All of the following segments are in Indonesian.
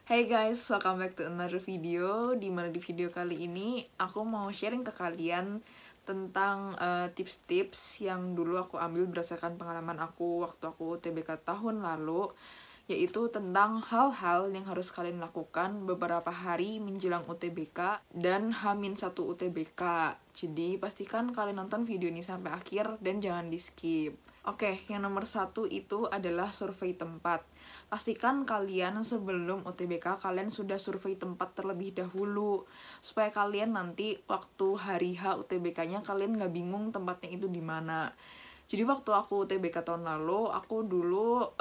Hey guys, welcome back to another video. Dimana di video kali ini aku mau sharing ke kalian tentang tips-tips yang dulu aku ambil berdasarkan pengalaman aku waktu aku UTBK tahun lalu, yaitu tentang hal-hal yang harus kalian lakukan beberapa hari menjelang UTBK dan H-1 UTBK. Jadi pastikan kalian nonton video ini sampai akhir dan jangan di skip. Oke, yang nomor 1 itu adalah survei tempat. Pastikan kalian sebelum UTBK kalian sudah survei tempat terlebih dahulu, supaya kalian nanti waktu hari H UTBK-nya kalian nggak bingung tempatnya itu di mana. Jadi waktu aku UTBK tahun lalu, aku dulu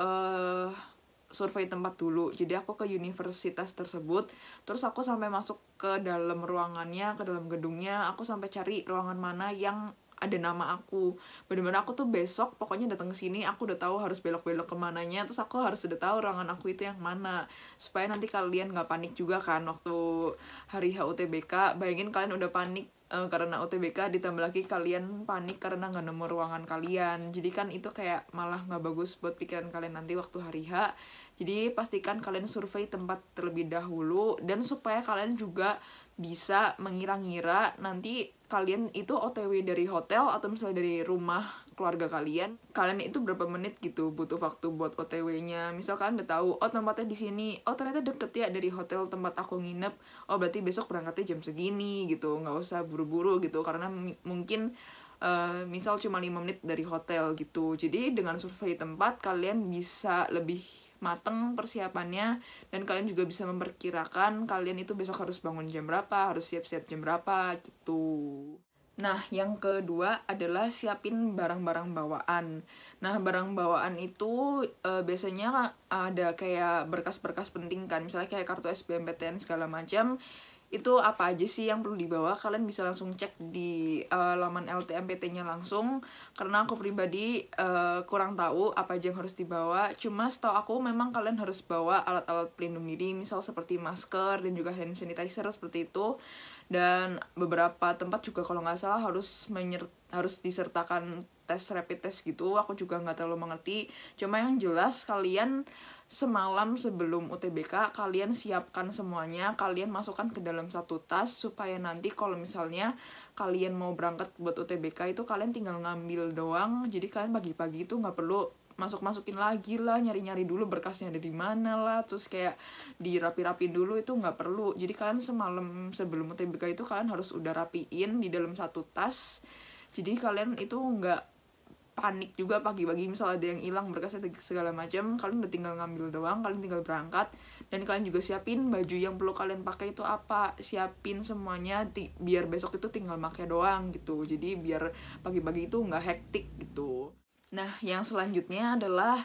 survei tempat dulu. Jadi aku ke universitas tersebut, terus aku sampai masuk ke dalam ruangannya, ke dalam gedungnya, aku sampai cari ruangan mana yang ada nama aku. Bener-bener aku tuh besok pokoknya datang ke sini aku udah tahu harus belok-belok kemananya, terus aku harus udah tahu ruangan aku itu yang mana, supaya nanti kalian nggak panik juga kan waktu hari H UTBK. Bayangin kalian udah panik karena UTBK, ditambah lagi kalian panik karena nggak nemu ruangan kalian. Jadi kan itu kayak malah nggak bagus buat pikiran kalian nanti waktu hari H. Jadi pastikan kalian survei tempat terlebih dahulu, dan supaya kalian juga bisa mengira-ngira nanti kalian itu OTW dari hotel atau misalnya dari rumah keluarga kalian itu berapa menit gitu butuh waktu buat OTW-nya. Misal kalian udah tahu, oh tempatnya di sini, oh ternyata deket ya dari hotel tempat aku nginep, oh berarti besok berangkatnya jam segini gitu, nggak usah buru-buru gitu, karena mungkin misal cuma 5 menit dari hotel gitu. Jadi dengan survei tempat kalian bisa lebih mateng persiapannya, dan kalian juga bisa memperkirakan kalian itu besok harus bangun jam berapa, harus siap-siap jam berapa gitu. Nah, yang kedua adalah siapin barang-barang bawaan. Nah, barang bawaan itu biasanya ada kayak berkas-berkas penting kan, misalnya kayak kartu SBMPTN segala macam. Itu apa aja sih yang perlu dibawa, kalian bisa langsung cek di laman LTMPT-nya langsung, karena aku pribadi kurang tahu apa aja yang harus dibawa. Cuma setahu aku memang kalian harus bawa alat-alat pelindung diri, misal seperti masker dan juga hand sanitizer seperti itu. Dan beberapa tempat juga kalau nggak salah harus disertakan tes rapid test gitu. Aku juga nggak terlalu mengerti, cuma yang jelas kalian semalam sebelum UTBK kalian siapkan semuanya, kalian masukkan ke dalam satu tas, supaya nanti kalau misalnya kalian mau berangkat buat UTBK itu kalian tinggal ngambil doang. Jadi kalian pagi-pagi itu nggak perlu masukin lagi lah, nyari-nyari dulu berkasnya ada di mana lah, terus kayak dirapi-rapin dulu, itu nggak perlu. Jadi kalian semalam sebelum UTBK itu kalian harus udah rapiin di dalam satu tas. Jadi kalian itu nggak panik juga pagi-pagi misal ada yang hilang berkasnya segala macam, kalian udah tinggal ngambil doang, kalian tinggal berangkat. Dan kalian juga siapin baju yang perlu kalian pakai itu apa, siapin semuanya biar besok itu tinggal pakai doang gitu. Jadi biar pagi-pagi itu nggak hektik gitu. Nah, yang selanjutnya adalah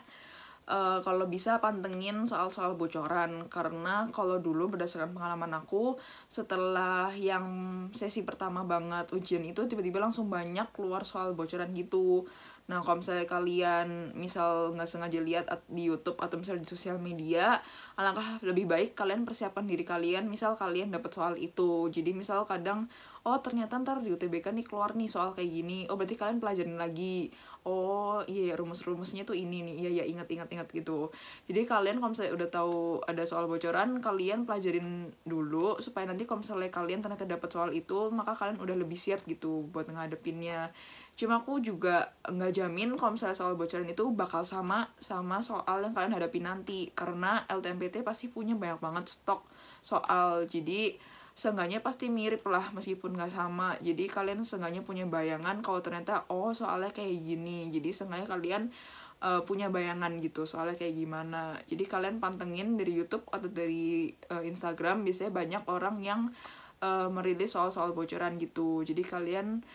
kalau bisa pantengin soal-soal bocoran, karena kalau dulu berdasarkan pengalaman aku, setelah yang sesi pertama banget ujian itu tiba-tiba langsung banyak keluar soal bocoran gitu. Nah, kalau misalnya kalian misal nggak sengaja lihat di YouTube atau misalnya di sosial media, alangkah lebih baik kalian persiapkan diri kalian, misal kalian dapat soal itu. Jadi misal kadang, oh ternyata ntar di UTBK nih keluar nih soal kayak gini, oh berarti kalian pelajarin lagi, oh iya rumus-rumusnya tuh ini nih, iya ingat gitu. Jadi kalian kalau misalnya udah tahu ada soal bocoran, kalian pelajarin dulu, supaya nanti kalau misalnya kalian ternyata dapat soal itu, maka kalian udah lebih siap gitu buat ngadepinnya. Cuma aku juga nggak jamin kalau misalnya soal bocoran itu bakal sama soal yang kalian hadapi nanti, karena LTMPT pasti punya banyak banget stok soal. Jadi seenggaknya pasti mirip lah meskipun nggak sama. Jadi kalian seenggaknya punya bayangan kalau ternyata oh soalnya kayak gini. Jadi seenggaknya kalian punya bayangan gitu soalnya kayak gimana. Jadi kalian pantengin dari YouTube atau dari Instagram, biasanya banyak orang yang merilis soal-soal bocoran gitu. Jadi kalian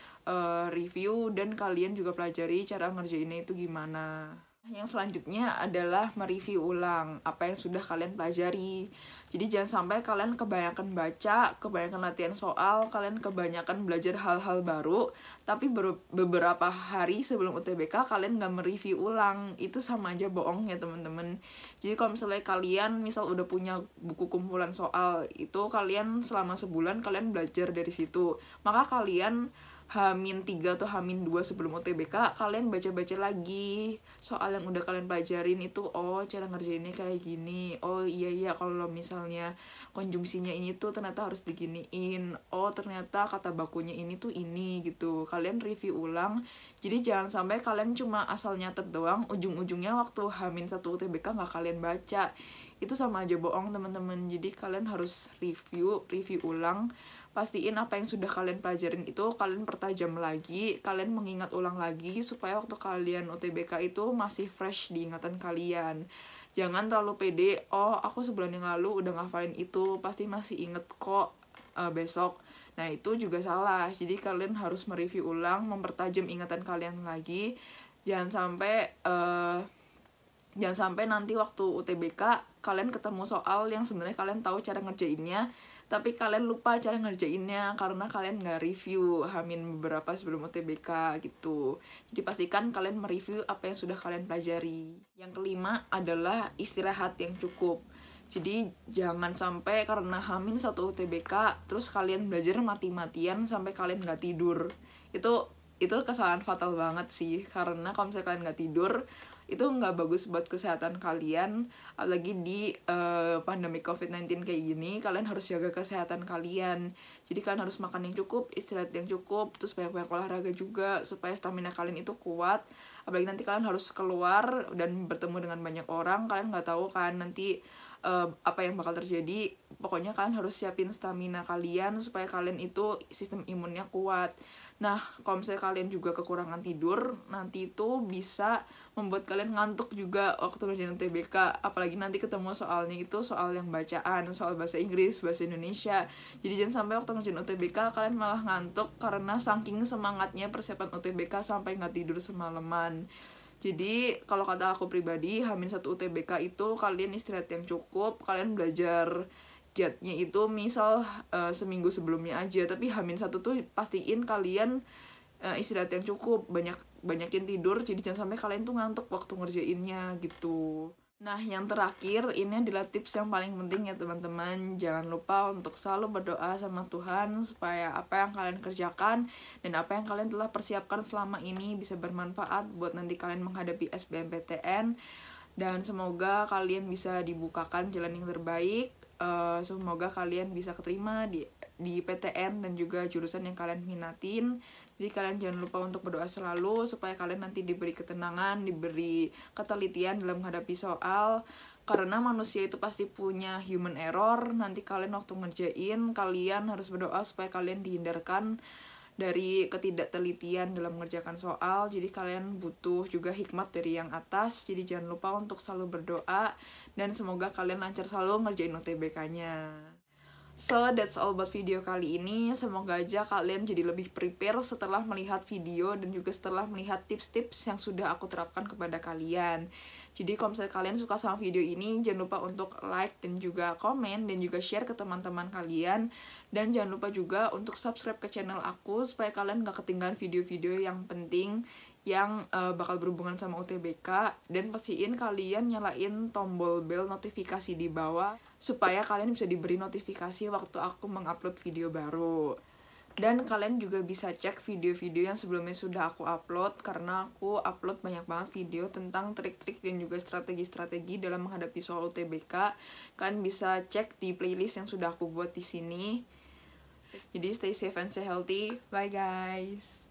review dan kalian juga pelajari cara ngerjainnya itu gimana. Yang selanjutnya adalah mereview ulang apa yang sudah kalian pelajari. Jadi jangan sampai kalian kebanyakan baca, kebanyakan latihan soal, kalian kebanyakan belajar hal-hal baru, tapi beberapa hari sebelum UTBK kalian nggak mereview ulang. Itu sama aja bohong ya teman-teman. Jadi kalau misalnya kalian misal udah punya buku kumpulan soal, itu kalian selama sebulan kalian belajar dari situ, maka kalian H-3 atau H-2 sebelum UTBK, kalian baca-baca lagi soal yang udah kalian pelajarin itu. Oh, cara ngerjainnya kayak gini. Oh iya kalau misalnya konjungsinya ini tuh ternyata harus diginiin. Oh ternyata kata bakunya ini tuh ini gitu. Kalian review ulang. Jadi jangan sampai kalian cuma asal nyatet doang, ujung-ujungnya waktu H-1 UTBK nggak kalian baca. Itu sama aja bohong teman-teman. Jadi kalian harus review ulang. Pastiin apa yang sudah kalian pelajarin itu kalian pertajam lagi, kalian mengingat ulang lagi supaya waktu kalian UTBK itu masih fresh di ingatan kalian. Jangan terlalu pede, oh aku sebulan yang lalu udah ngafalin itu, pasti masih inget kok besok. Nah itu juga salah, jadi kalian harus mereview ulang, mempertajam ingatan kalian lagi. Jangan sampai nanti waktu UTBK kalian ketemu soal yang sebenarnya kalian tahu cara ngerjainnya, tapi kalian lupa cara ngerjainnya karena kalian nggak review Hamin beberapa sebelum UTBK gitu. Jadi pastikan kalian mereview apa yang sudah kalian pelajari. Yang kelima adalah istirahat yang cukup. Jadi jangan sampai karena H-1 UTBK terus kalian belajar mati-matian sampai kalian nggak tidur. Itu kesalahan fatal banget sih, karena kalau misalnya kalian nggak tidur itu nggak bagus buat kesehatan kalian. Apalagi di pandemi COVID-19 kayak gini, kalian harus jaga kesehatan kalian. Jadi kalian harus makan yang cukup, istirahat yang cukup, terus banyak-banyak olahraga juga supaya stamina kalian itu kuat. Apalagi nanti kalian harus keluar dan bertemu dengan banyak orang, kalian nggak tahu kan nanti apa yang bakal terjadi. Pokoknya kalian harus siapin stamina kalian supaya kalian itu sistem imunnya kuat. Nah, kalau misalnya kalian juga kekurangan tidur, nanti itu bisa membuat kalian ngantuk juga waktu ngerjain UTBK. Apalagi nanti ketemu soalnya itu soal yang bacaan, soal bahasa Inggris, bahasa Indonesia. Jadi jangan sampai waktu ngerjain UTBK kalian malah ngantuk karena saking semangatnya persiapan UTBK sampai nggak tidur semalaman. Jadi kalau kata aku pribadi, H-1 UTBK itu kalian istirahat yang cukup, kalian belajar giatnya itu misal seminggu sebelumnya aja, tapi H-1 tuh pastiin kalian istirahat yang cukup, banyakin tidur, jadi jangan sampai kalian tuh ngantuk waktu ngerjainnya gitu. Nah, yang terakhir, ini adalah tips yang paling penting ya teman-teman. Jangan lupa untuk selalu berdoa sama Tuhan supaya apa yang kalian kerjakan dan apa yang kalian telah persiapkan selama ini bisa bermanfaat buat nanti kalian menghadapi SBMPTN. Dan semoga kalian bisa dibukakan jalan yang terbaik. Semoga kalian bisa keterima di PTN dan juga jurusan yang kalian minatin. Jadi kalian jangan lupa untuk berdoa selalu supaya kalian nanti diberi ketenangan, diberi ketelitian dalam menghadapi soal. Karena manusia itu pasti punya human error. Nanti kalian waktu ngerjain, kalian harus berdoa supaya kalian dihindarkan dari ketidaktelitian dalam mengerjakan soal. Jadi kalian butuh juga hikmat dari yang atas. Jadi jangan lupa untuk selalu berdoa dan semoga kalian lancar selalu ngerjain UTBK-nya. So that's all buat video kali ini. Semoga aja kalian jadi lebih prepare setelah melihat video dan juga setelah melihat tips-tips yang sudah aku terapkan kepada kalian. Jadi kalau misalnya kalian suka sama video ini, jangan lupa untuk like dan juga komen dan juga share ke teman-teman kalian. Dan jangan lupa juga untuk subscribe ke channel aku supaya kalian gak ketinggalan video-video yang penting yang bakal berhubungan sama UTBK. Dan pastiin kalian nyalain tombol bell notifikasi di bawah supaya kalian bisa diberi notifikasi waktu aku mengupload video baru. Dan kalian juga bisa cek video-video yang sebelumnya sudah aku upload, karena aku upload banyak banget video tentang trik-trik dan juga strategi-strategi dalam menghadapi soal UTBK. Kalian bisa cek di playlist yang sudah aku buat di sini. Jadi stay safe and stay healthy. Bye guys.